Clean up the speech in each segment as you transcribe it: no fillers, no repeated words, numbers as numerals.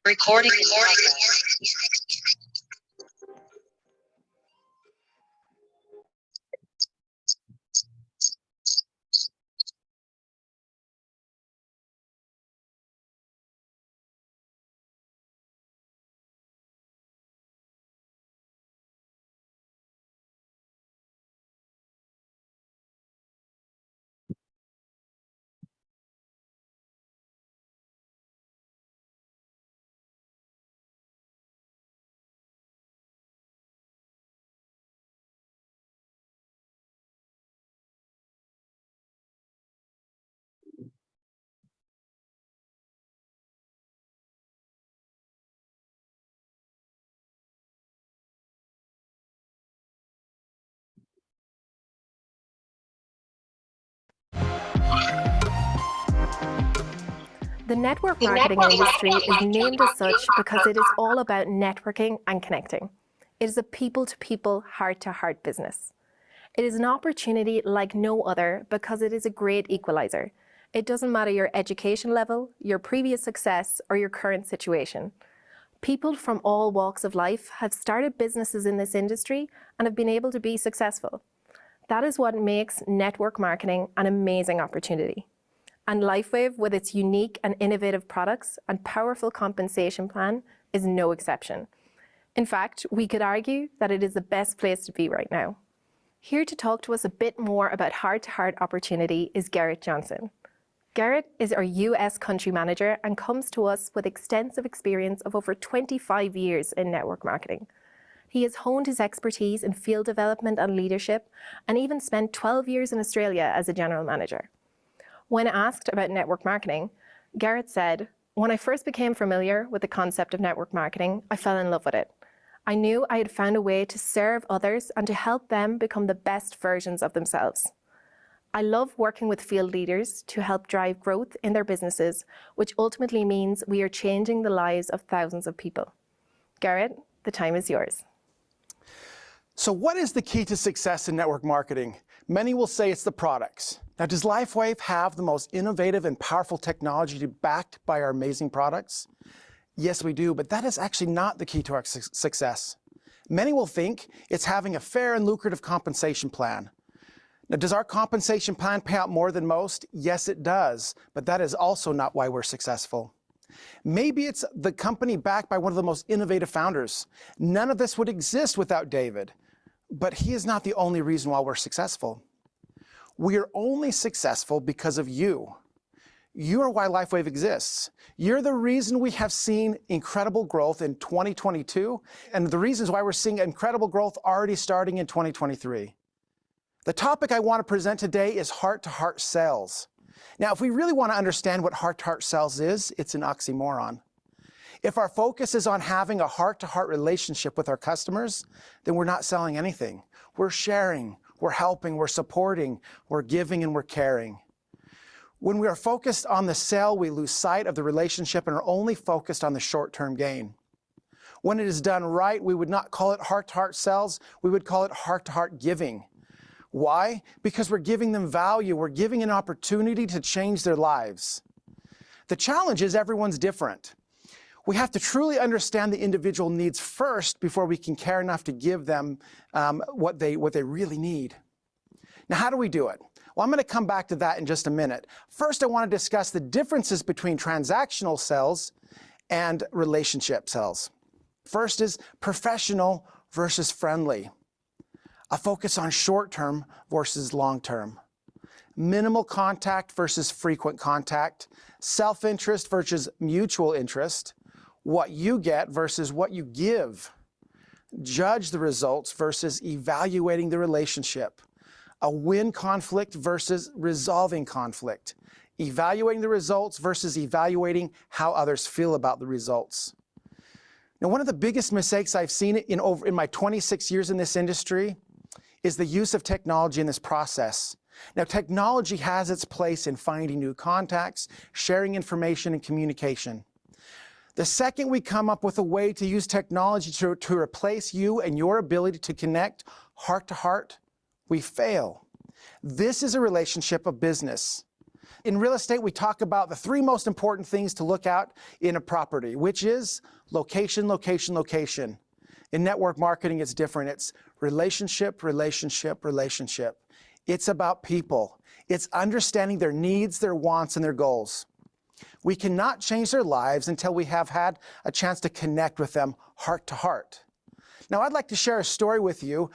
Recording. The network marketing industry is named as such because it is all about networking and connecting. It is a people-to-people, heart-to-heart business. It is an opportunity like no other because it is a great equalizer. It doesn't matter your education level, your previous success, or your current situation. People from all walks of life have started businesses in this industry and have been able to be successful. That is what makes network marketing an amazing opportunity. And LifeWave, with its unique and innovative products and powerful compensation plan, is no exception. In fact, we could argue that it is the best place to be right now. Here to talk to us a bit more about heart-to-heart opportunity is Garrett Johnson. Garrett is our US country manager and comes to us with extensive experience of over 25 years in network marketing. He has honed his expertise in field development and leadership, and even spent 12 years in Australia as a general manager. When asked about network marketing, Garrett said, "When I first became familiar with the concept of network marketing, I fell in love with it. I knew I had found a way to serve others and to help them become the best versions of themselves. I love working with field leaders to help drive growth in their businesses, which ultimately means we are changing the lives of thousands of people." Garrett, the time is yours. So what is the key to success in network marketing? Many will say it's the products. Now, does LifeWave have the most innovative and powerful technology backed by our amazing products? Yes, we do, but that is actually not the key to our success. Many will think it's having a fair and lucrative compensation plan. Now, does our compensation plan pay out more than most? Yes, it does, but that is also not why we're successful. Maybe it's the company backed by one of the most innovative founders. None of this would exist without David, but he is not the only reason why we're successful. We are only successful because of you. You are why LifeWave exists. You're the reason we have seen incredible growth in 2022, and the reasons why we're seeing incredible growth already starting in 2023. The topic I want to present today is heart-to-heart sales. Now, if we really want to understand what heart-to-heart sales is, it's an oxymoron. If our focus is on having a heart-to-heart relationship with our customers, then we're not selling anything. We're sharing, we're helping, we're supporting, we're giving, and we're caring. When we are focused on the sale, we lose sight of the relationship and are only focused on the short-term gain. When it is done right, we would not call it heart-to-heart sales, we would call it heart-to-heart giving. Why? Because we're giving them value, we're giving an opportunity to change their lives. The challenge is everyone's different. We have to truly understand the individual needs first before we can care enough to give them what they really need. Now, how do we do it? Well, I'm going to come back to that in just a minute. First, I want to discuss the differences between transactional sales and relationship sales. First is professional versus friendly. A focus on short-term versus long-term. Minimal contact versus frequent contact. Self-interest versus mutual interest. What you get versus what you give. judge the results versus evaluating the relationship, a win conflict versus resolving conflict, evaluating the results versus evaluating how others feel about the results. Now, one of the biggest mistakes I've seen in my 26 years in this industry is the use of technology in this process. Now, technology has its place in finding new contacts, sharing information, and communication. The second we come up with a way to use technology to replace you and your ability to connect heart to heart, we fail. This is a relationship of business. In real estate, we talk about the three most important things to look out in a property, which is location, location, location. In network marketing, it's different. It's relationship, relationship, relationship. It's about people. It's understanding their needs, their wants, and their goals. We cannot change their lives until we have had a chance to connect with them heart to heart. Now, I'd like to share a story with you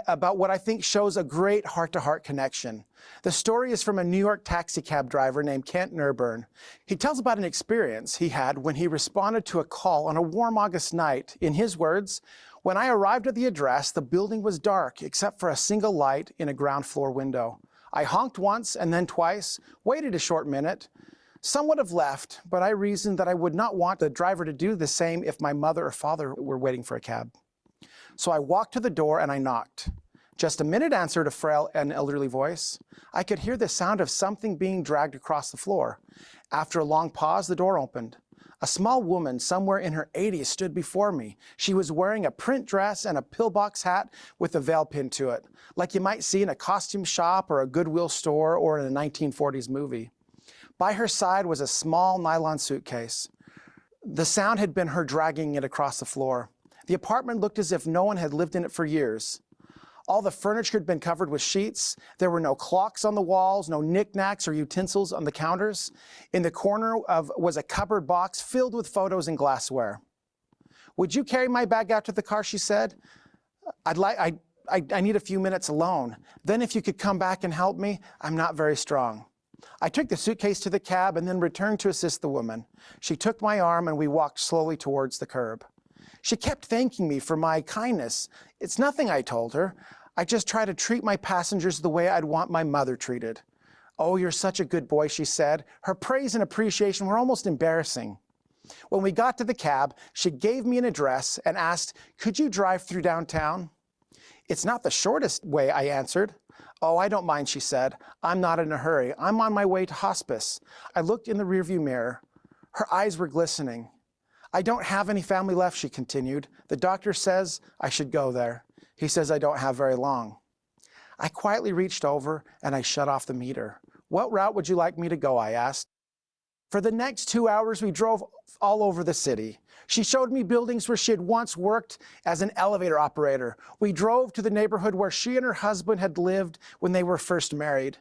about what I think shows a great heart-to-heart connection. The story is from a New York taxi cab driver named Kent Nurburn. He tells about an experience he had when he responded to a call on a warm August night. In his words, "When I arrived at the address, the building was dark except for a single light in a ground floor window. I honked once and then twice, waited a short minute. Some would have left, but I reasoned that I would not want the driver to do the same if my mother or father were waiting for a cab. So I walked to the door and I knocked. Just a minute," answered a frail and elderly voice. I could hear the sound of something being dragged across the floor. After a long pause, the door opened. A small woman, somewhere in her 80s, stood before me. She was wearing a print dress and a pillbox hat with a veil pinned to it, like you might see in a costume shop or a Goodwill store or in a 1940s movie. By her side was a small nylon suitcase. The sound had been her dragging it across the floor. The apartment looked as if no one had lived in it for years. All the furniture had been covered with sheets. There were no clocks on the walls, no knickknacks or utensils on the counters. In the corner was a cupboard box filled with photos and glassware. "Would you carry my bag out to the car?" she said. I need a few minutes alone. Then if you could come back and help me, I'm not very strong." I took the suitcase to the cab and then returned to assist the woman. She took my arm and we walked slowly towards the curb. She kept thanking me for my kindness. "It's nothing," I told her. "I just try to treat my passengers the way I'd want my mother treated." "Oh, you're such a good boy," she said. Her praise and appreciation were almost embarrassing. When we got to the cab, she gave me an address and asked, "Could you drive through downtown?" "It's not the shortest way," I answered. "Oh, I don't mind," she said. "I'm not in a hurry. I'm on my way to hospice." I looked in the rearview mirror. Her eyes were glistening. "I don't have any family left," she continued. "The doctor says I should go there. He says I don't have very long." I quietly reached over and I shut off the meter. "What route would you like me to go?" I asked. For the next 2 hours, we drove all over the city. She showed me buildings where she had once worked as an elevator operator. We drove to the neighborhood where she and her husband had lived when they were first married.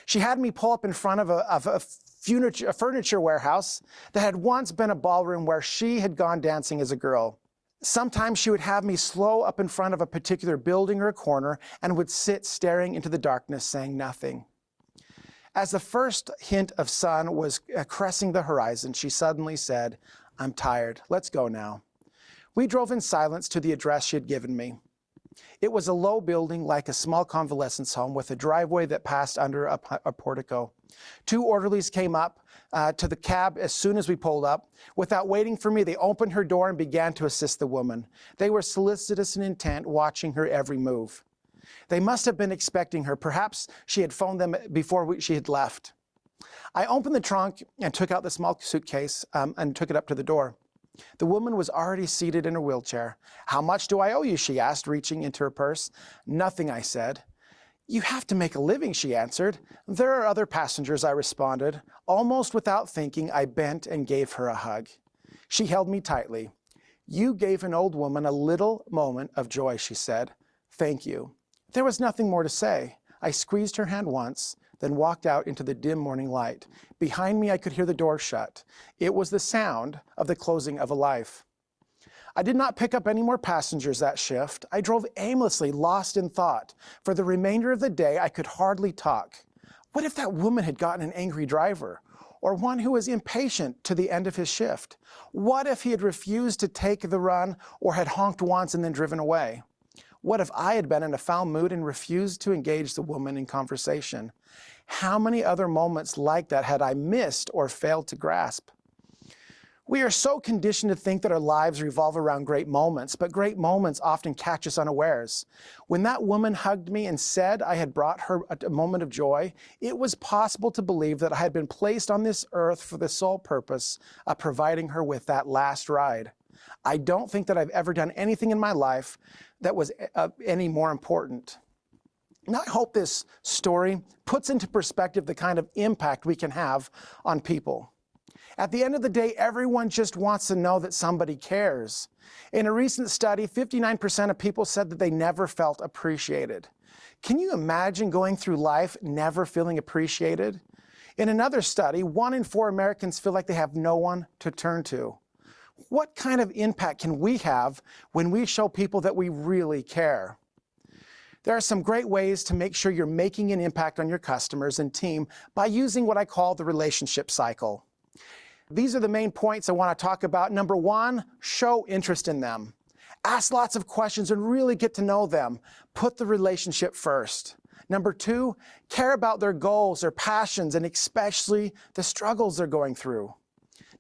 She had me pull up in front of a furniture warehouse that had once been a ballroom where she had gone dancing as a girl. Sometimes she would have me slow up in front of a particular building or a corner and would sit staring into the darkness, saying nothing. As the first hint of sun was caressing the horizon, she suddenly said, "I'm tired. Let's go now." We drove in silence to the address she had given me. It was a low building like a small convalescence home with a driveway that passed under a portico. 2 orderlies came up to the cab as soon as we pulled up. Without waiting for me, they opened her door and began to assist the woman. They were solicitous and intent, watching her every move. They must have been expecting her. Perhaps she had phoned them before she had left. I opened the trunk and took out the small suitcase and took it up to the door. The woman was already seated in a wheelchair. "How much do I owe you?" she asked, reaching into her purse. "Nothing," I said. "You have to make a living," she answered. "There are other passengers," I responded. Almost without thinking, I bent and gave her a hug. She held me tightly. "You gave an old woman a little moment of joy," she said. "Thank you." There was nothing more to say. I squeezed her hand once, then walked out into the dim morning light. Behind me, I could hear the door shut. It was the sound of the closing of a life. I did not pick up any more passengers that shift. I drove aimlessly, lost in thought. For the remainder of the day, I could hardly talk. What if that woman had gotten an angry driver? or one who was impatient to the end of his shift? What if he had refused to take the run or had honked once and then driven away? What if I had been in a foul mood and refused to engage the woman in conversation? How many other moments like that had I missed or failed to grasp? We are so conditioned to think that our lives revolve around great moments, but great moments often catch us unawares. When that woman hugged me and said I had brought her a moment of joy, it was possible to believe that I had been placed on this earth for the sole purpose of providing her with that last ride. I don't think that I've ever done anything in my life that was any more important. And I hope this story puts into perspective the kind of impact we can have on people. At the end of the day, everyone just wants to know that somebody cares. In a recent study, 59% of people said that they never felt appreciated. Can you imagine going through life never feeling appreciated? In another study, 1 in 4 Americans feel like they have no one to turn to. What kind of impact can we have when we show people that we really care? There are some great ways to make sure you're making an impact on your customers and team by using what I call the relationship cycle. These are the main points I want to talk about. Number 1, show interest in them. Ask lots of questions and really get to know them. Put the relationship first. Number 2, care about their goals, their passions, and especially the struggles they're going through.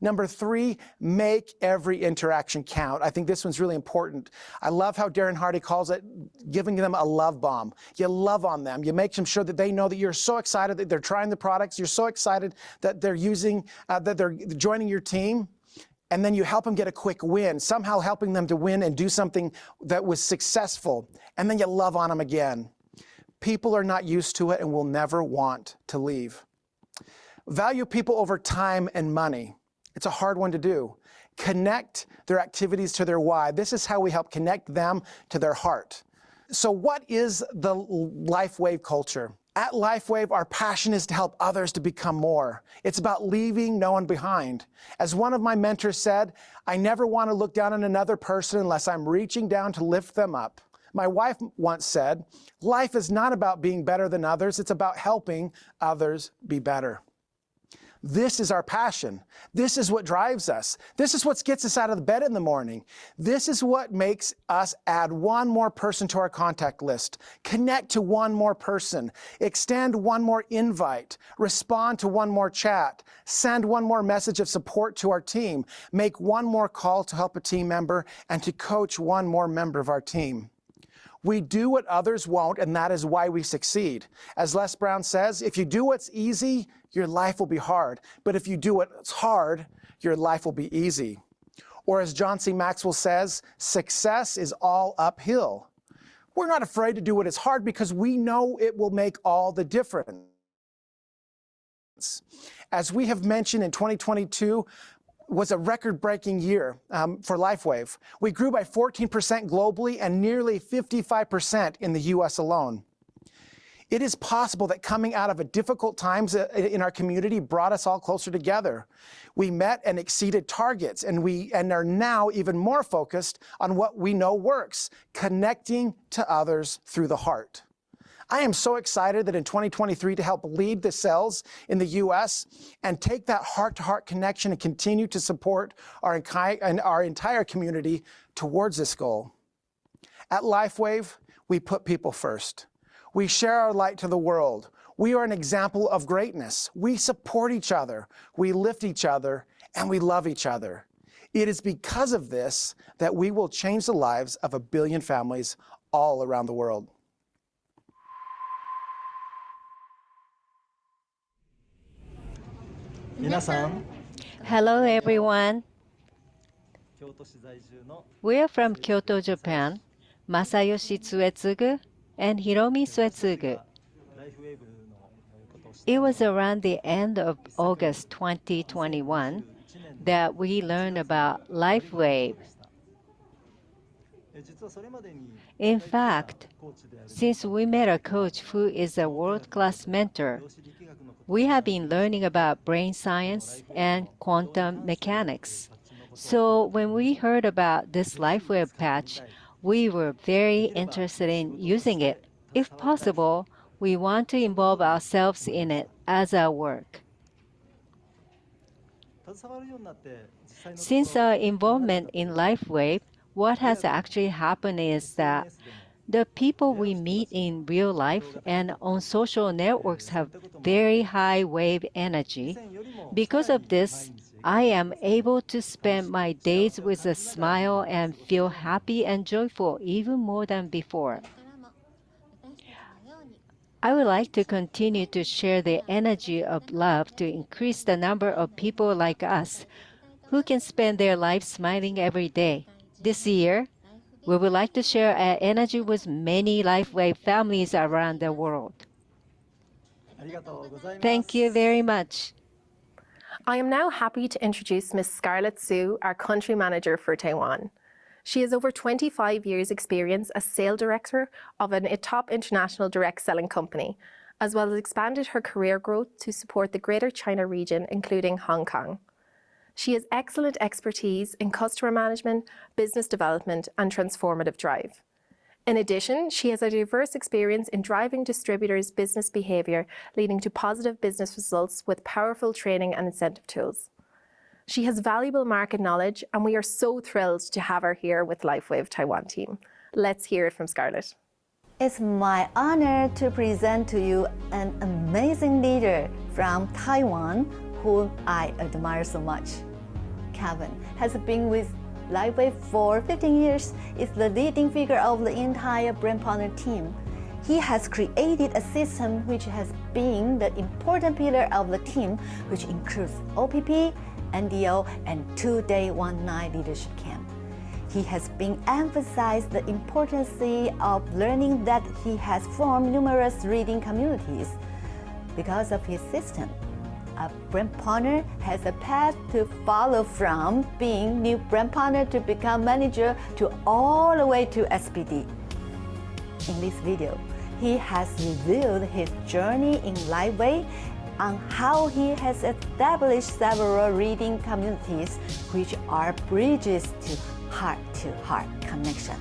Number 3, make every interaction count. I think this one's really important. I love how Darren Hardy calls it giving them a love bomb. You love on them. You make them sure that they know that you're so excited that they're trying the products. You're so excited that they're joining your team. And then you help them get a quick win, somehow helping them to win and do something that was successful. And then you love on them again. People are not used to it and will never want to leave. Value people over time and money. It's a hard one to do. Connect their activities to their why. This is how we help connect them to their heart. So what is the LifeWave culture? At LifeWave, our passion is to help others to become more. It's about leaving no one behind. As one of my mentors said, I never want to look down on another person unless I'm reaching down to lift them up. My wife once said, life is not about being better than others, it's about helping others be better. This is our passion. This is what drives us. This is what gets us out of the bed in the morning. This is what makes us add one more person to our contact list, connect to one more person, extend one more invite, respond to one more chat, send one more message of support to our team, make one more call to help a team member, and to coach one more member of our team. We do what others won't, and that is why we succeed. As Les Brown says, if you do what's easy, your life will be hard. But if you do what's hard, your life will be easy. Or as John C. Maxwell says, success is all uphill. We're not afraid to do what is hard because we know it will make all the difference. As we have mentioned, in 2022, was a record-breaking year for LifeWave. We grew by 14% globally and nearly 55% in the US alone. It is possible that coming out of a difficult times in our community brought us all closer together. We met and exceeded targets, and are now even more focused on what we know works, connecting to others through the heart. I am so excited that in 2023 to help lead the sales in the US and take that heart-to-heart connection and continue to support our entire community towards this goal. At LifeWave, we put people first. We share our light to the world. We are an example of greatness. We support each other, we lift each other, and we love each other. It is because of this that we will change the lives of 1 billion families all around the world. Hello everyone. We are from Kyoto, Japan. Masayoshi Tsuetsugu and Hiromi Tsuetsugu. It was around the end of August 2021 that we learned about LifeWave. In fact, since we met a coach who is a world-class mentor, we have been learning about brain science and quantum mechanics. So when we heard about this LifeWave patch, we were very interested in using it. If possible, we want to involve ourselves in it as our work. Since our involvement in LifeWave, what has actually happened is that the people we meet in real life and on social networks have very high wave energy. Because of this, I am able to spend my days with a smile and feel happy and joyful even more than before. I would like to continue to share the energy of love to increase the number of people like us who can spend their lives smiling every day. This year, we would like to share our energy with many LifeWave families around the world. Thank you very much. I am now happy to introduce Ms. Scarlett Su, our country manager for Taiwan. She has over 25 years' experience as sales director of a top international direct selling company, as well as expanded her career growth to support the Greater China region, including Hong Kong. She has excellent expertise in customer management, business development, and transformative drive. In addition, she has a diverse experience in driving distributors' business behavior, leading to positive business results with powerful training and incentive tools. She has valuable market knowledge, and we are so thrilled to have her here with LifeWave Taiwan team. Let's hear it from Scarlett. It's my honor to present to you an amazing leader from Taiwan whom I admire so much. Kevin has been with LifeWave for 15 years, is the leading figure of the entire brand partner team. He has created a system which has been the important pillar of the team, which includes OPP, NDO, and 2-day, 1-night leadership camp. He has been emphasized the importance of learning that he has formed numerous reading communities because of his system. A brand partner has a path to follow from being new brand partner to become manager to all the way to SPD. In this video, he has revealed his journey in LifeWave on how he has established several reading communities which are bridges to heart connection.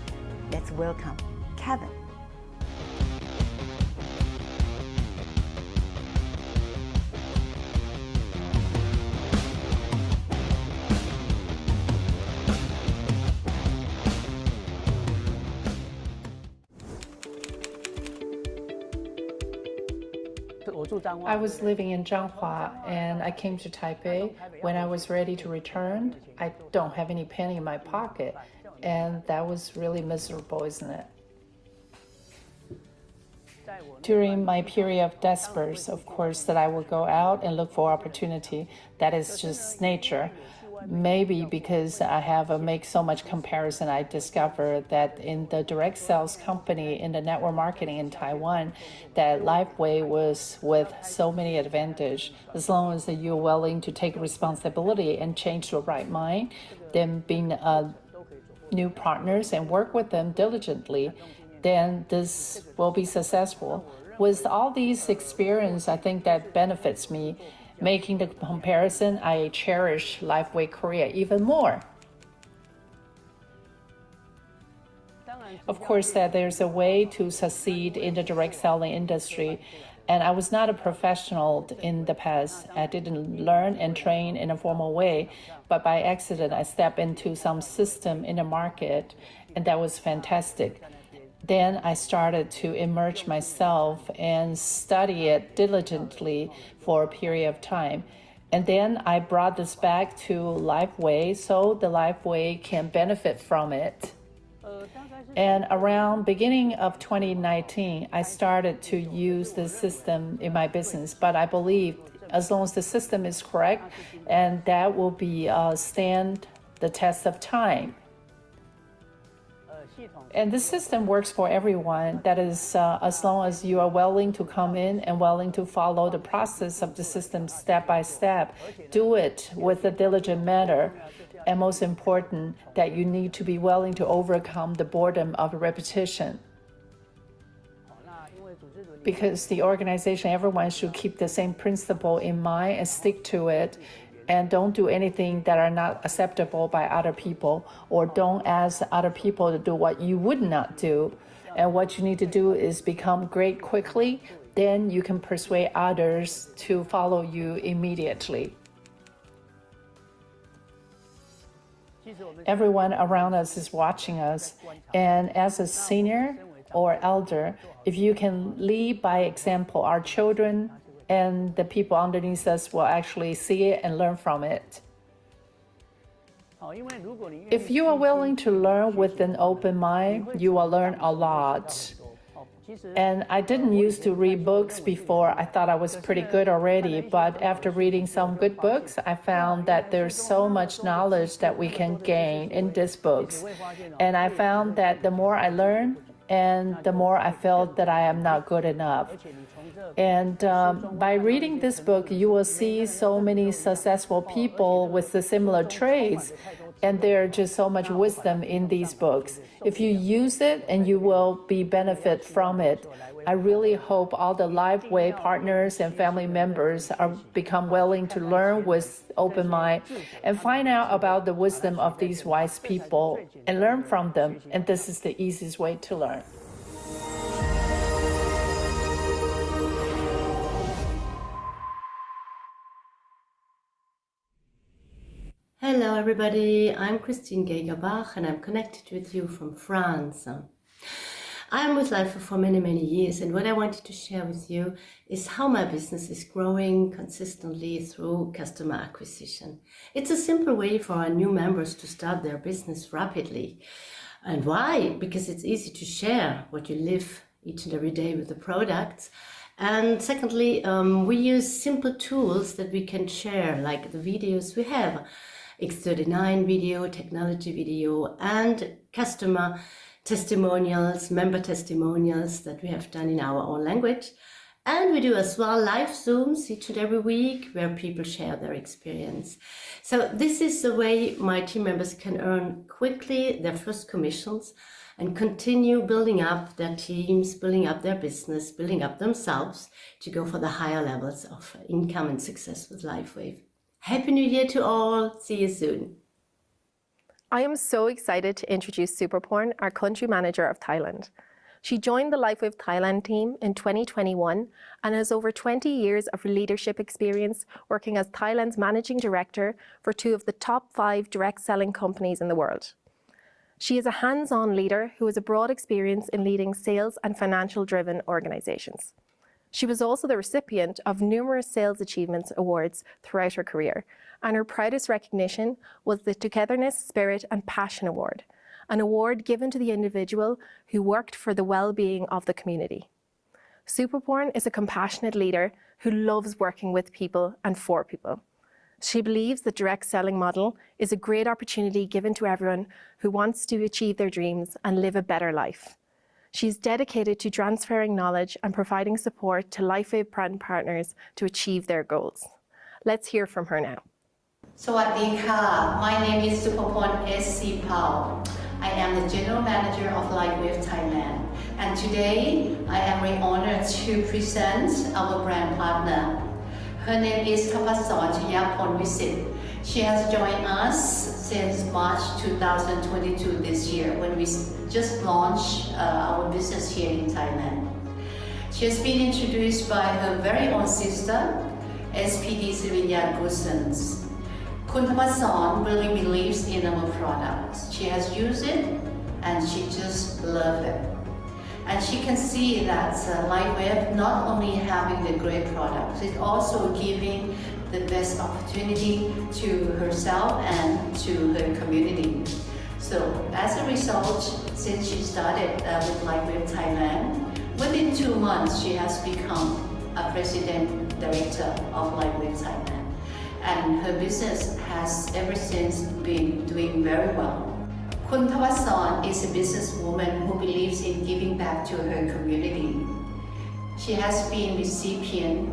Let's welcome Kevin. I was living in Zhanghua and I came to Taipei. When I was ready to return, I don't have any penny in my pocket, and that was really miserable, isn't it? During my period of despair, of course, that I would go out and look for opportunity. That is just nature. Maybe because I have make so much comparison, I discovered that in the direct sales company in the network marketing in Taiwan, that LifeWave was with so many advantage. As long as you're willing to take responsibility and change your right mind, then being new partners and work with them diligently, then this will be successful. With all these experience, I think that benefits me. Making the comparison, I cherish LifeWave Korea even more. Of course, that there's a way to succeed in the direct selling industry, and I was not a professional in the past. I didn't learn and train in a formal way, but by accident, I stepped into some system in the market, and that was fantastic. Then I started to immerse myself and study it diligently for a period of time. And then I brought this back to LifeWave so the LifeWave can benefit from it. And around beginning of 2019, I started to use this system in my business. But I believe as long as the system is correct, and that will be stand the test of time. And this system works for everyone. That is, as long as you are willing to come in and willing to follow the process of the system step by step, do it with a diligent manner. And most important, that you need to be willing to overcome the boredom of repetition. Because the organization, everyone should keep the same principle in mind and stick to it. And don't do anything that are not acceptable by other people, or don't ask other people to do what you would not do. And what you need to do is become great quickly, then you can persuade others to follow you immediately. Everyone around us is watching us. And as a senior or elder, if you can lead by example, our children and the people underneath us will actually see it and learn from it. If you are willing to learn with an open mind, you will learn a lot. And I didn't used to read books before. I thought I was pretty good already, but after reading some good books, I found that there's so much knowledge that we can gain in these books. And I found that the more I learn, and the more I felt that I am not good enough. And by reading this book, you will see so many successful people with the similar traits, and there's just so much wisdom in these books. If you use it, and you will be benefit from it. I really hope all the LifeWave partners and family members are become willing to learn with open mind and find out about the wisdom of these wise people and learn from them. And this is the easiest way to learn. Hello everybody, I'm Christine Gegerbach and I'm connected with you from France. I'm with Life for many years, and what I wanted to share with you is how my business is growing consistently through customer acquisition. It's a simple way for our new members to start their business rapidly. And why? Because it's easy to share what you live each and every day with the products. And secondly, we use simple tools that we can share, like the videos we have. X39 video, technology video, and customer testimonials, member testimonials that we have done in our own language. And we do as well live Zooms each and every week where people share their experience. So this is the way my team members can earn quickly their first commissions and continue building up their teams, building up their business, building up themselves to go for the higher levels of income and success with LifeWave. Happy New Year to all. See you soon. I am so excited to introduce Superporn, our country manager of Thailand. She joined the LifeWave Thailand team in 2021 and has over 20 years of leadership experience working as Thailand's managing director for two of the top 5 direct selling companies in the world. She is a hands-on leader who has a broad experience in leading sales and financial-driven organizations. She was also the recipient of numerous sales achievements awards throughout her career, and her proudest recognition was the Togetherness, Spirit and Passion Award, an award given to the individual who worked for the well-being of the community. Superporn is a compassionate leader who loves working with people and for people. She believes the direct selling model is a great opportunity given to everyone who wants to achieve their dreams and live a better life. She's dedicated to transferring knowledge and providing support to LifeWave brand partners to achieve their goals. Let's hear from her now. สวัสดีค่ะ My name is Supaporn S.C. Pao. I am the General Manager of LifeWave Thailand. And today, I am very honored to present our brand partner. Her name is Thapasson Chayapornvisit. She has joined us since March 2022 this year when we just launched our business here in Thailand. She has been introduced by her very own sister, SPD Srivinyan Gusens. Kun Thapasson really believes in our products. She has used it and she just loves it. And she can see that LifeWave not only having the great products, it's also giving the best opportunity to herself and to her community. So as a result, since she started with LifeWave Thailand, within 2 months she has become a president director of LifeWave Thailand. And her business has ever since been doing very well. Kun Thapasson is a businesswoman who believes in giving back to her community. She has been recipient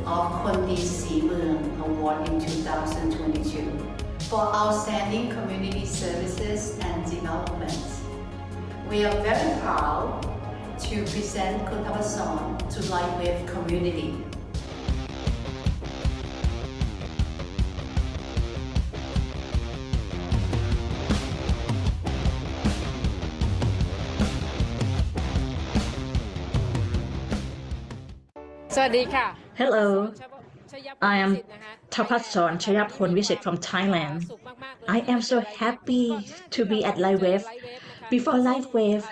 of Kondi Simeung Award in 2022 for outstanding community services and development. We are very proud to present Kun Thapasson to LifeWave community. Hello, I am Thapasson Chayapornvisit from Thailand. I am so happy to be at LifeWave. Before LifeWave,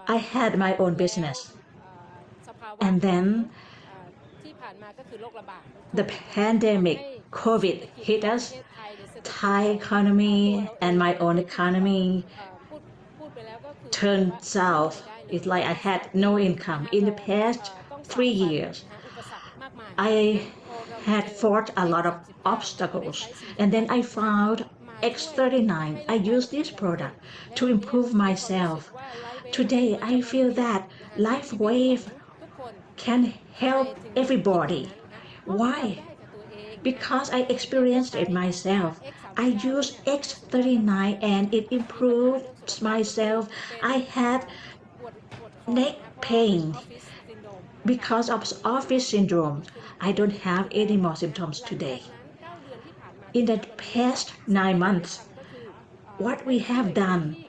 I had my own business. And then the pandemic, COVID hit us. Thai economy and my own economy turned south. It's like I had no income. In the past 3 years, I had fought a lot of obstacles, and then I found X39. I used this product to improve myself. Today, I feel that LifeWave can help everybody. Why? Because I experienced it myself. I used X39 and it improves myself. I had neck pain because of office syndrome. I don't have any more symptoms today. In the past 9 months, what we have done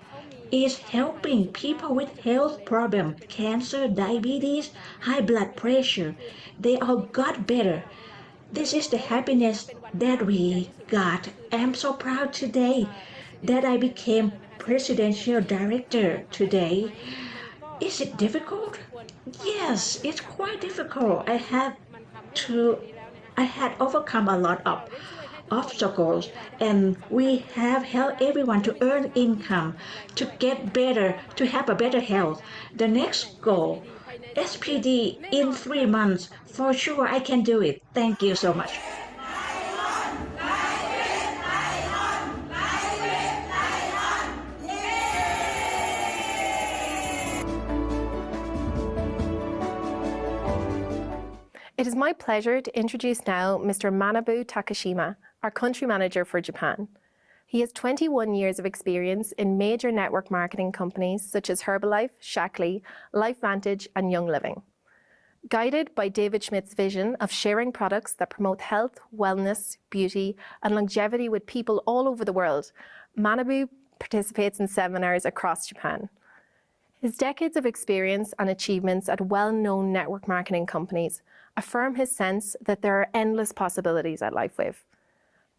is helping people with health problems, cancer, diabetes, high blood pressure. They all got better. This is the happiness that we got. I'm so proud today that I became presidential director today. Is it difficult? Yes, it's quite difficult. I had overcome a lot of obstacles, and we have helped everyone to earn income, to get better, to have a better health. The next goal, SPD in 3 months. For sure, I can do it. Thank you so much. It is my pleasure to introduce now Mr. Manabu Takashima, our country manager for Japan. He has 21 years of experience in major network marketing companies such as Herbalife, Shaklee, LifeVantage, and Young Living. Guided by David Schmidt's vision of sharing products that promote health, wellness, beauty, and longevity with people all over the world, Manabu participates in seminars across Japan. His decades of experience and achievements at well-known network marketing companies affirm his sense that there are endless possibilities at LifeWave.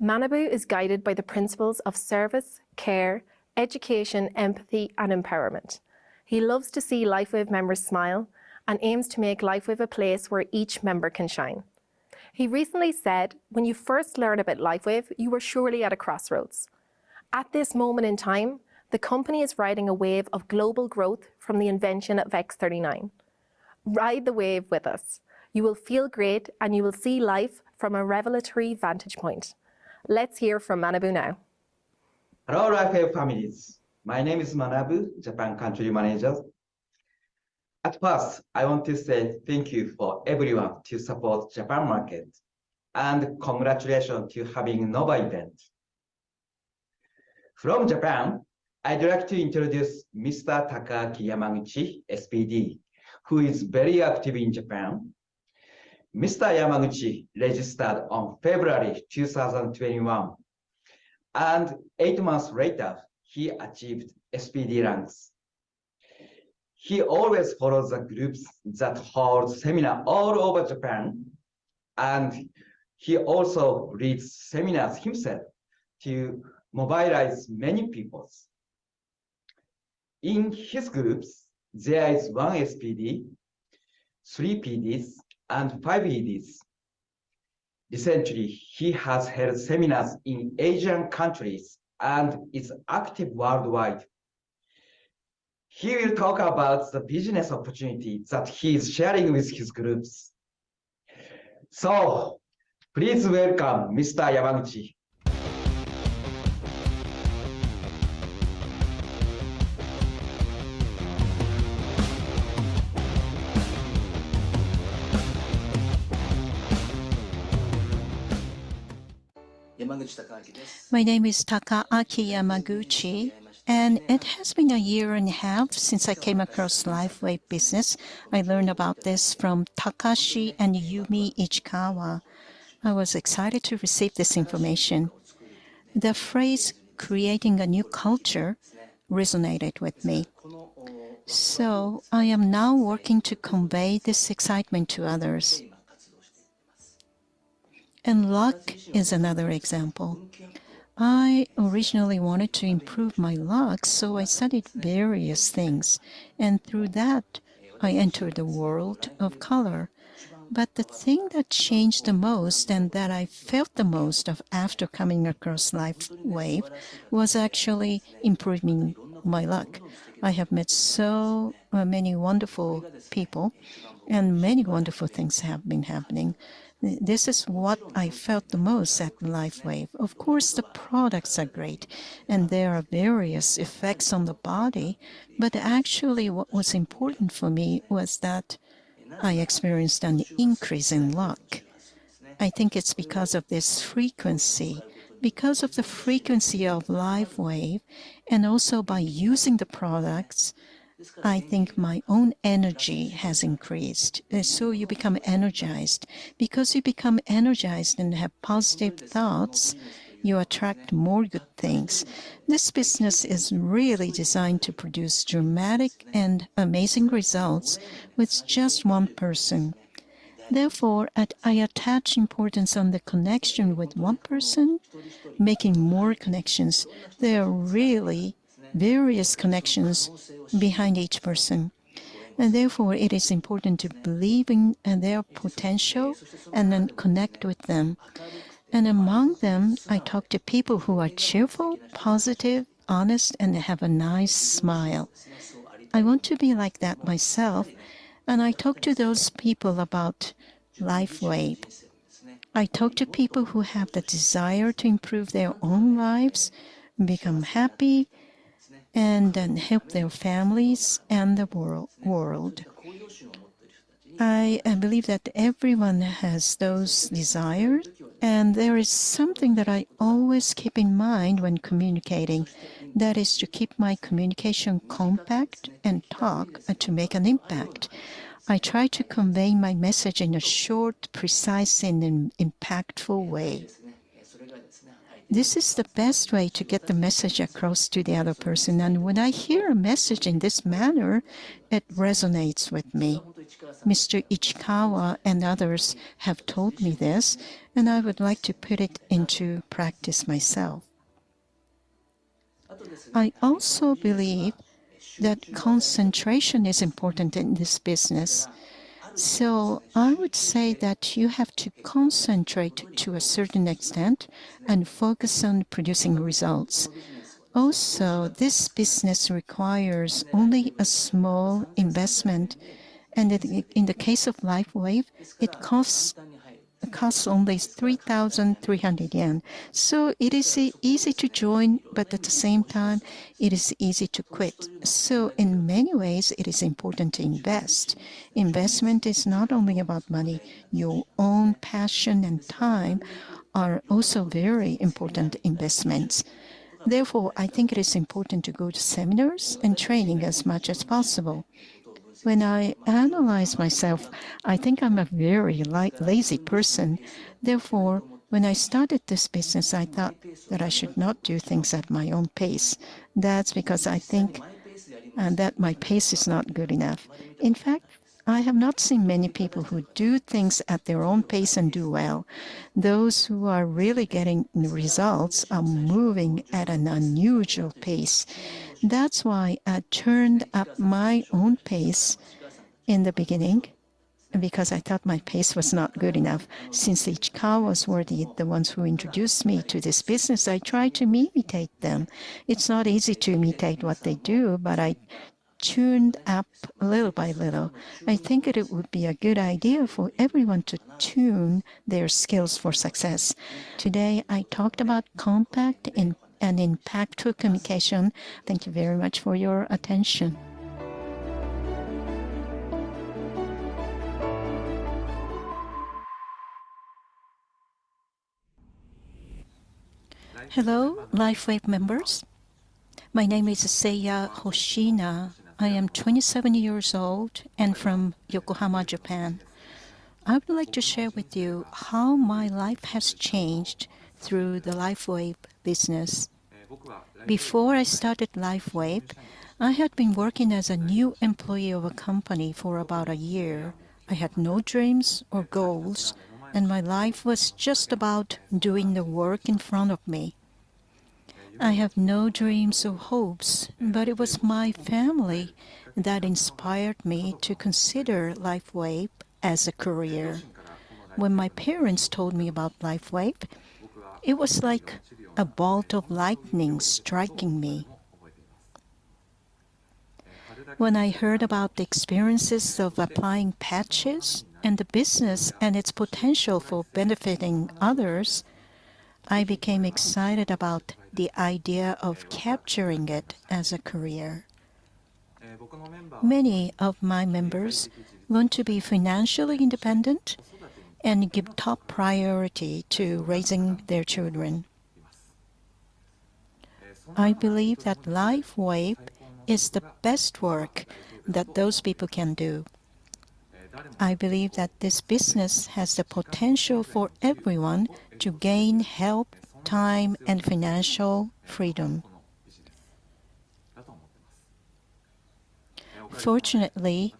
Manabu is guided by the principles of service, care, education, empathy, and empowerment. He loves to see LifeWave members smile and aims to make LifeWave a place where each member can shine. He recently said, when you first learned about LifeWave, you were surely at a crossroads. At this moment in time, the company is riding a wave of global growth from the invention of X39. Ride the wave with us. You will feel great and you will see life from a revelatory vantage point. Let's hear from Manabu now. Hello, LifeWave families. My name is Manabu, Japan Country Manager. At first, I want to say thank you for everyone to support Japan market and congratulations to having Nova event. From Japan, I'd like to introduce Mr. Takaaki Yamaguchi, SPD, who is very active in Japan. Mr. Yamaguchi registered on February 2021, and 8 months later, he achieved SPD ranks. He always follows the groups that hold seminars all over Japan, and he also leads seminars himself to mobilize many people. In his groups, there is 1 SPD, 3 PDs, and 5 EDs. Recently, he has held seminars in Asian countries and is active worldwide. He will talk about the business opportunity that he is sharing with his groups. So, please welcome Mr. Yamaguchi. My name is Takaaki Yamaguchi, and it has been 1.5 years since I came across LifeWave business. I learned about this from Takashi and Yumi Ichikawa. I was excited to receive this information. The phrase creating a new culture resonated with me. So I am now working to convey this excitement to others. And luck is another example. I originally wanted to improve my luck, so I studied various things, and through that, I entered the world of color. But the thing that changed the most and that I felt the most of after coming across LifeWave was actually improving my luck. I have met so many wonderful people, and many wonderful things have been happening. This is what I felt the most at LifeWave. Of course, the products are great, and there are various effects on the body, but actually what was important for me was that I experienced an increase in luck. I think it's because of this frequency, because of the frequency of LifeWave, and also by using the products, I think my own energy has increased. So you become energized. Because you become energized and have positive thoughts, you attract more good things. This business is really designed to produce dramatic and amazing results with just one person. Therefore, I attach importance on the connection with one person, making more connections. There are really various connections behind each person. And therefore, it is important to believe in their potential and then connect with them. And among them, I talk to people who are cheerful, positive, honest, and have a nice smile. I want to be like that myself, and I talk to those people about LifeWave. I talk to people who have the desire to improve their own lives, become happy, and then help their families and the world. I believe that everyone has those desires, and there is something that I always keep in mind when communicating. That is to keep my communication compact and talk to make an impact. I try to convey my message in a short, precise, and impactful way. This is the best way to get the message across to the other person. And when I hear a message in this manner, it resonates with me. Mr. Ichikawa and others have told me this, and I would like to put it into practice myself. I also believe that concentration is important in this business. So I would say that you have to concentrate to a certain extent and focus on producing results. Also, this business requires only a small investment, and in the case of LifeWave, it costs only 3,300 yen. So it is easy to join, but at the same time, it is easy to quit. So in many ways, it is important to invest. Investment is not only about money. Your own passion and time are also very important investments. Therefore, I think it is important to go to seminars and training as much as possible. When I analyze myself, I think I'm a very lazy person. Therefore, when I started this business, I thought that I should not do things at my own pace. That's because I think that my pace is not good enough. In fact, I have not seen many people who do things at their own pace and do well. Those who are really getting results are moving at an unusual pace. That's why I turned up my own pace in the beginning, because I thought my pace was not good enough. Since the Ichikawas were the ones who introduced me to this business, I tried to imitate them. It's not easy to imitate what they do, but I tuned up little by little. I think it would be a good idea for everyone to tune their skills for success. Today, I talked about compact and impactful communication. Thank you very much for your attention. Hello, LifeWave members. My name is Seiya Hoshina. I am 27 years old and from Yokohama, Japan. I would like to share with you how my life has changed through the LifeWave business. Before I started LifeWave, I had been working as a new employee of a company for about a year. I had no dreams or goals, and my life was just about doing the work in front of me. I have no dreams or hopes, but it was my family that inspired me to consider LifeWave as a career. When my parents told me about LifeWave, it was like a bolt of lightning striking me. When I heard about the experiences of applying patches and the business and its potential for benefiting others, I became excited about the idea of capturing it as a career. Many of my members want to be financially independent and give top priority to raising their children. I believe that LifeWave is the best work that those people can do. I believe that this business has the potential for everyone to gain health, time, and financial freedom. Fortunately,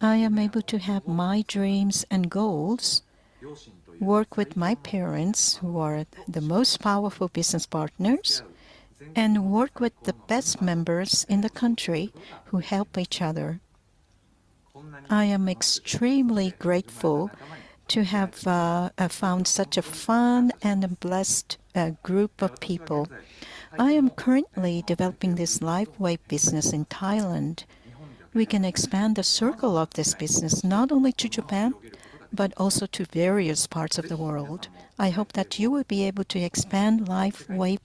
I am able to have my dreams and goals, work with my parents, who are the most powerful business partners, and work with the best members in the country who help each other. I am extremely grateful to have found such a fun and a blessed group of people. I am currently developing this LifeWave business in Thailand. We can expand the circle of this business not only to Japan, but also to various parts of the world. I hope that you will be able to expand LifeWave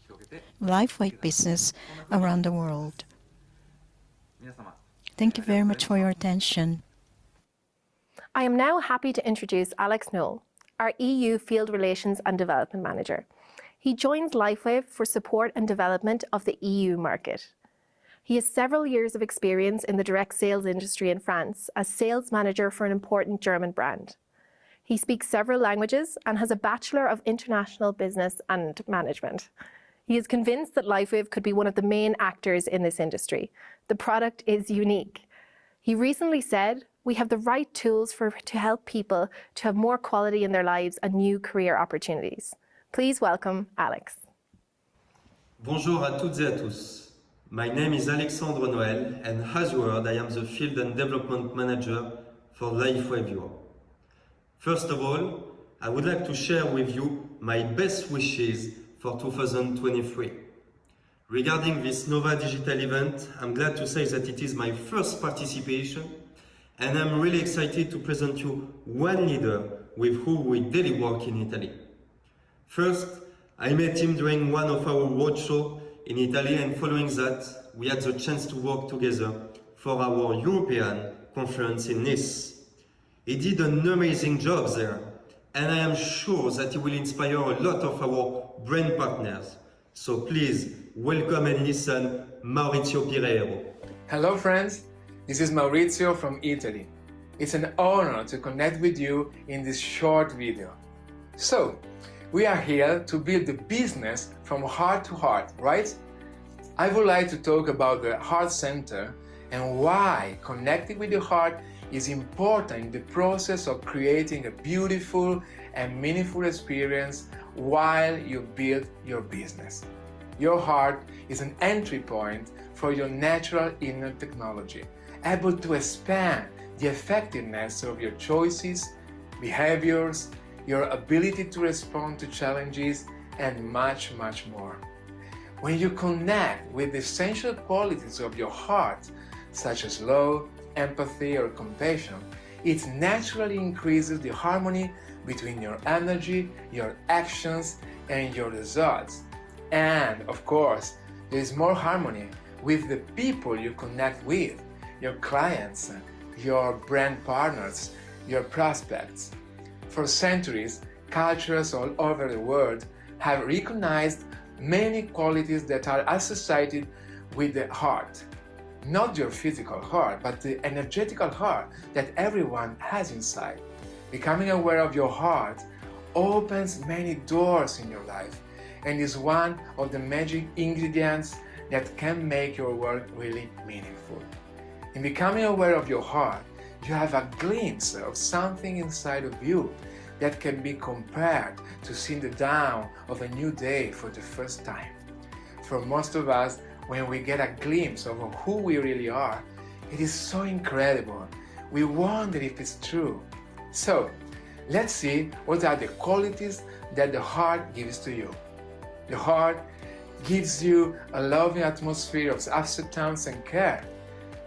business around the world. Thank you very much for your attention. I am now happy to introduce Alex Knoll, our EU Field Relations and Development Manager. He joins LifeWave for support and development of the EU market. He has several years of experience in the direct sales industry in France as sales manager for an important German brand. He speaks several languages and has a Bachelor of International Business and Management. He is convinced that LifeWave could be one of the main actors in this industry. The product is unique. He recently said, "We have the right tools to help people to have more quality in their lives and new career opportunities." Please welcome Alex. Bonjour à toutes et à tous. My name is Alexandre Noël, and as you heard, I am the Field and Development Manager for LifeWave Europe. First of all, I would like to share with you my best wishes for 2023. Regarding this Nova Digital event, I'm glad to say that it is my first participation, and I'm really excited to present you one leader with whom we daily work in Italy. First, I met him during one of our roadshows in Italy, and following that, we had the chance to work together for our European conference in Nice. He did an amazing job there, and I am sure that he will inspire a lot of our brand partners. So please, welcome and listen, Maurizio Pireiro. Hello friends, this is Maurizio from Italy. It's an honor to connect with you in this short video. So, we are here to build the business from heart to heart, right? I would like to talk about the Heart Center and why connecting with your heart is important in the process of creating a beautiful and meaningful experience while you build your business. Your heart is an entry point for your natural inner technology, able to expand the effectiveness of your choices, behaviors, your ability to respond to challenges, and much, much more. When you connect with the essential qualities of your heart, such as love, empathy, or compassion, it naturally increases the harmony between your energy, your actions, and your results. And of course, there is more harmony with the people you connect with, your clients, your brand partners, your prospects. For centuries, cultures all over the world have recognized many qualities that are associated with the heart. Not your physical heart, but the energetical heart that everyone has inside. Becoming aware of your heart opens many doors in your life and is one of the magic ingredients that can make your work really meaningful. In becoming aware of your heart, you have a glimpse of something inside of you that can be compared to seeing the dawn of a new day for the first time. for most of us, when we get a glimpse of who we really are, it is so incredible. We wonder if it's true. So, let's see what are the qualities that the heart gives to you. The heart gives you a loving atmosphere of acceptance and care.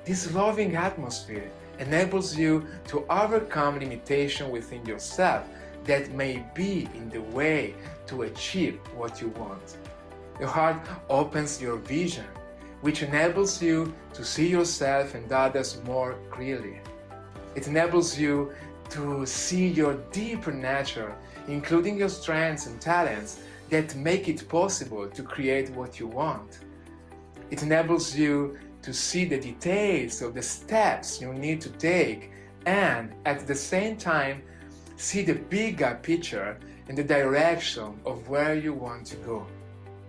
This loving atmosphere enables you to overcome limitation within yourself that may be in the way to achieve what you want. The heart opens your vision, which enables you to see yourself and others more clearly. It enables you to see your deeper nature, including your strengths and talents that make it possible to create what you want. It enables you to see the details of the steps you need to take and, at the same time, see the bigger picture and the direction of where you want to go.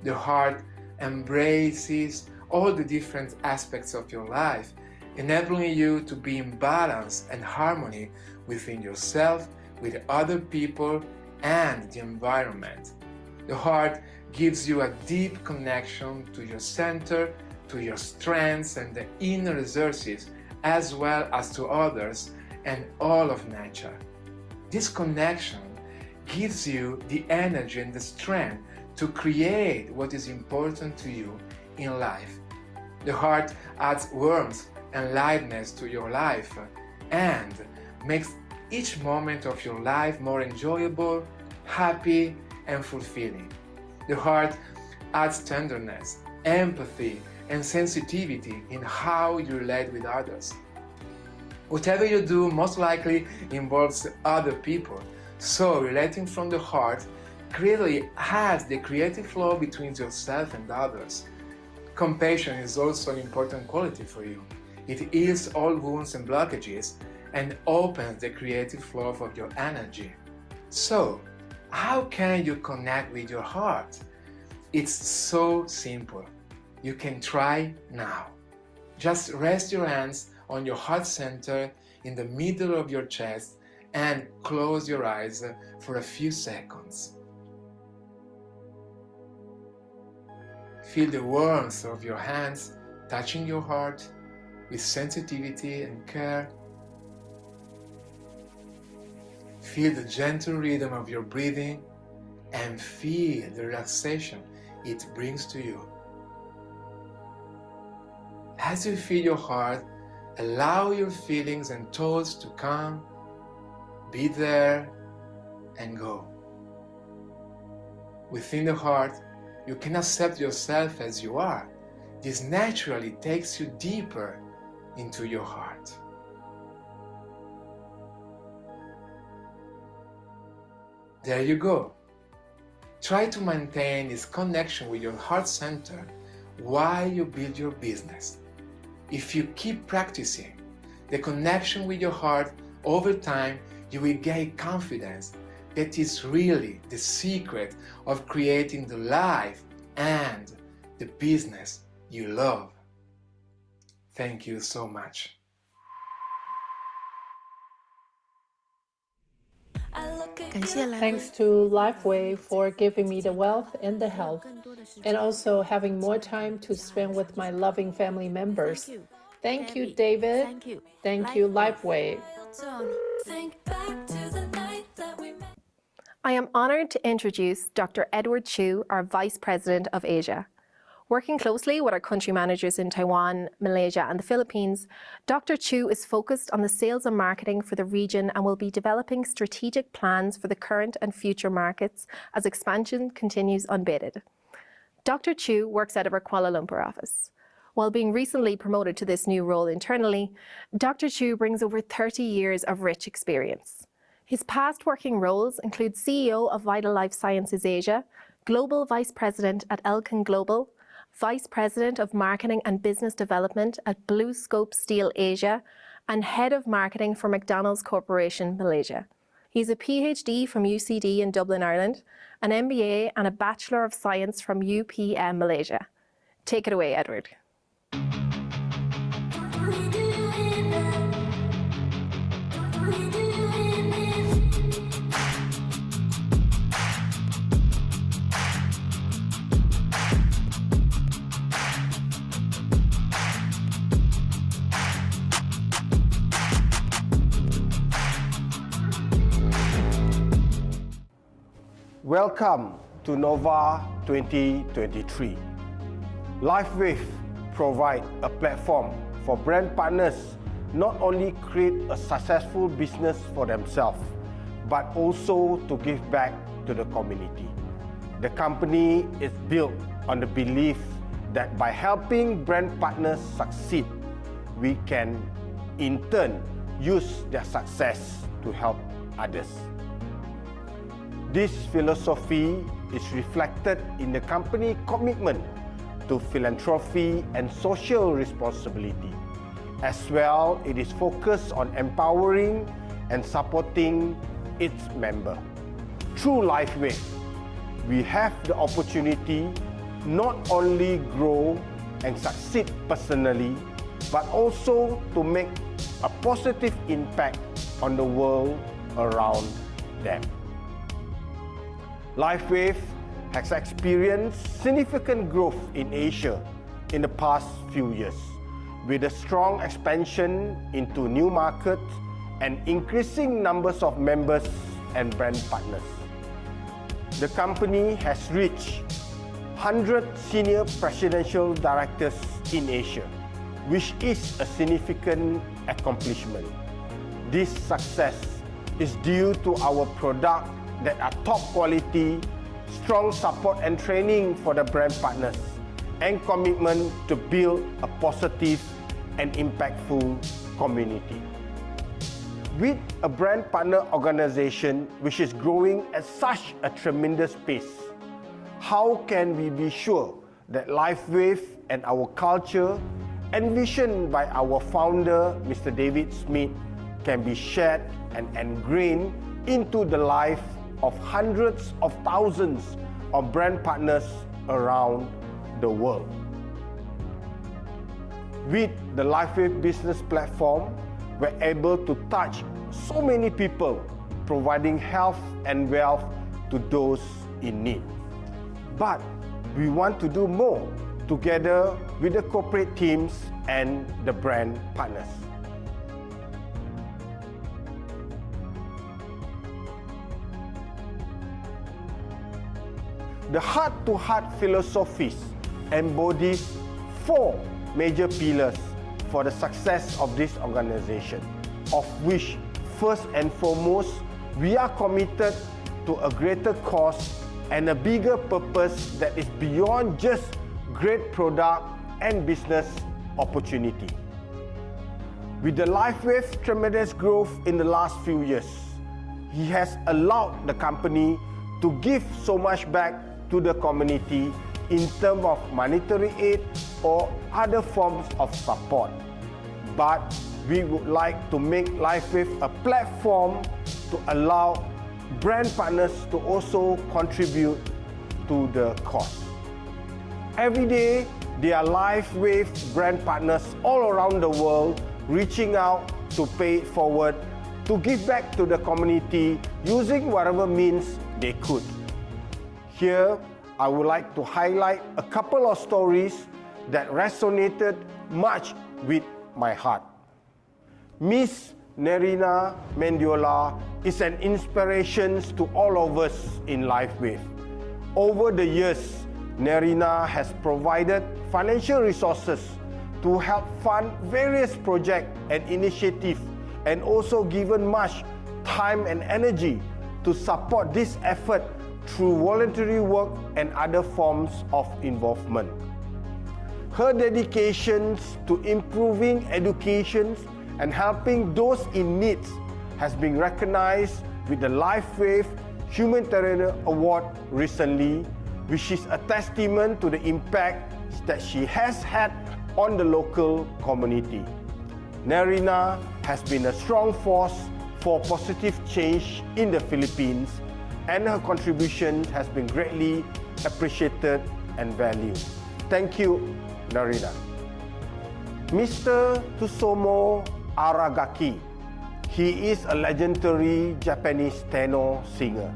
The heart embraces all the different aspects of your life, enabling you to be in balance and harmony within yourself, with other people, and the environment. The heart gives you a deep connection to your center, to your strengths and the inner resources, as well as to others and all of nature. This connection gives you the energy and the strength to create what is important to you in life. The heart adds warmth and lightness to your life and makes each moment of your life more enjoyable, happy, and fulfilling. The heart adds tenderness, empathy, and sensitivity in how you relate with others. Whatever you do most likely involves other people, so relating from the heart clearly adds the creative flow between yourself and others. Compassion is also an important quality for you. It heals all wounds and blockages and opens the creative flow of your energy. So, how can you connect with your heart? It's so simple. You can try now. Just rest your hands on your heart center in the middle of your chest and close your eyes for a few seconds. Feel the warmth of your hands touching your heart with sensitivity and care. Feel the gentle rhythm of your breathing and feel the relaxation it brings to you. As you feel your heart, allow your feelings and thoughts to come, be there, and go. Within the heart, you can accept yourself as you are. This naturally takes you deeper into your heart. There you go. Try to maintain this connection with your heart center while you build your business. If you keep practicing the connection with your heart over time, you will gain confidence that is really the secret of creating the life and the business you love. Thank you so much. Thanks to LifeWave for giving me the wealth and the health, and also having more time to spend with my loving family members. Thank you, David. Thank you, LifeWave. I am honored to introduce Dr. Edward Chu, our Vice President of Asia. Working closely with our country managers in Taiwan, Malaysia, and the Philippines, Dr. Chu is focused on the sales and marketing for the region and will be developing strategic plans for the current and future markets as expansion continues unabated. Dr. Chu works out of our Kuala Lumpur office. While being recently promoted to this new role internally, Dr. Chu brings over 30 years of rich experience. His past working roles include CEO of Vital Life Sciences Asia, Global Vice President at Elkin Global, Vice President of Marketing and Business Development at BlueScope Steel Asia, and Head of Marketing for McDonald's Corporation Malaysia. He's a PhD from UCD in Dublin, Ireland, an MBA and a Bachelor of Science from UPM Malaysia. Take it away, Edward. Welcome to Nova 2023. LifeWave provides a platform for brand partners not only create a successful business for themselves, but also to give back to the community. The company is built on the belief that by helping brand partners succeed, we can in turn use their success to help others. This philosophy is reflected in the company commitment to philanthropy and social responsibility. As well, it is focused on empowering and supporting its members. Through LifeWave, we have the opportunity not only grow and succeed personally, but also to make a positive impact on the world around them. LifeWave has experienced significant growth in Asia in the past few years, with a strong expansion into new markets and increasing numbers of members and brand partners. The company has reached 100 senior presidential directors in Asia, which is a significant accomplishment. This success is due to our products that are top quality, strong support and training for the brand partners, and commitment to build a positive and impactful community. With a brand partner organization which is growing at such a tremendous pace, how can we be sure that LifeWave and our culture, envisioned by our founder, Mr. David Smith, can be shared and ingrained into the life of hundreds of thousands of brand partners around the world? With the LifeWave business platform, we're able to touch so many people, providing health and wealth to those in need. But we want to do more together with the corporate teams and the brand partners. The heart-to-heart philosophies embodies 4 major pillars for the success of this organization, of which first and foremost, we are committed to a greater cause and a bigger purpose that is beyond just great product and business opportunity. With the LifeWave tremendous growth in the last few years, he has allowed the company to give so much back to the community in terms of monetary aid or other forms of support. But we would like to make LifeWave a platform to allow brand partners to also contribute to the cause. Every day, there are LifeWave brand partners all around the world reaching out to pay it forward, to give back to the community using whatever means they could. Here, I would like to highlight a couple of stories that resonated much with my heart. Miss Nerina Mendiola is an inspiration to all of us in LifeWave. Over the years, Nerina has provided financial resources to help fund various projects and initiatives, and also given much time and energy to support this effort through voluntary work and other forms of involvement. Her dedications to improving education and helping those in need has been recognized with the LifeWave Humanitarian Award recently, which is a testament to the impact that she has had on the local community. Nerina has been a strong force for positive change in the Philippines, and her contribution has been greatly appreciated and valued. Thank you, Nerina. Mr. Tsutomu Aragaki. He is a legendary Japanese tenor singer.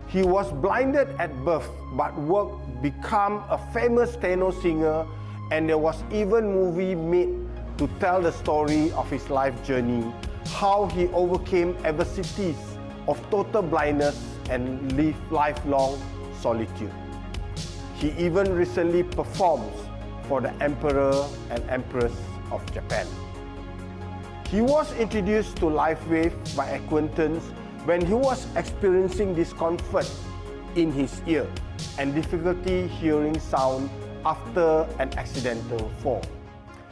He was blinded at birth but worked to become a famous tenor singer, and there was even a movie made to tell the story of his life journey, how he overcame adversities of total blindness and lifelong solitude. He even recently performs for the Emperor and Empress of Japan. He was introduced to LifeWave by acquaintance when he was experiencing discomfort in his ear and difficulty hearing sound after an accidental fall.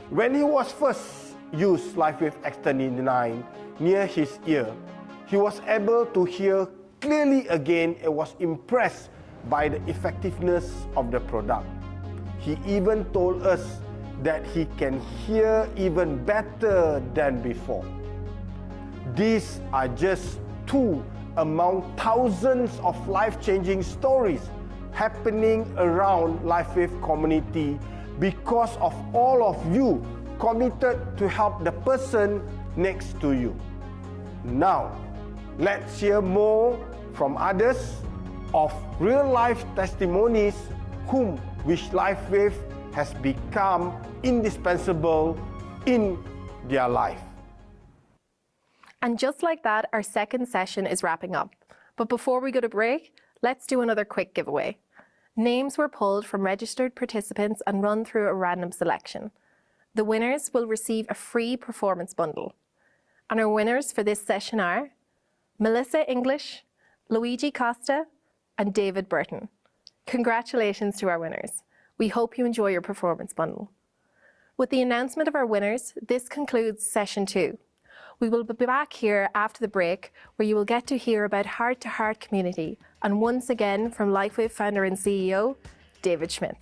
When he was first used LifeWave X39 near his ear, he was able to hear clearly again and was impressed by the effectiveness of the product. He even told us that he can hear even better than before. These are just two among thousands of life-changing stories happening around LifeWave community because of all of you committed to help the person next to you. Now, let's hear more from others of real-life testimonies which LifeWave has become indispensable in their life. And just like that, our second session is wrapping up. But before we go to break, let's do another quick giveaway. Names were pulled from registered participants and run through a random selection. The winners will receive a free performance bundle. And our winners for this session are Melissa English, Luigi Costa, and David Burton. Congratulations to our winners. We hope you enjoy your performance bundle. With the announcement of our winners, this concludes session 2. We will be back here after the break, where you will get to hear about Heart to Heart Community, and once again from LifeWave founder and CEO, David Schmidt.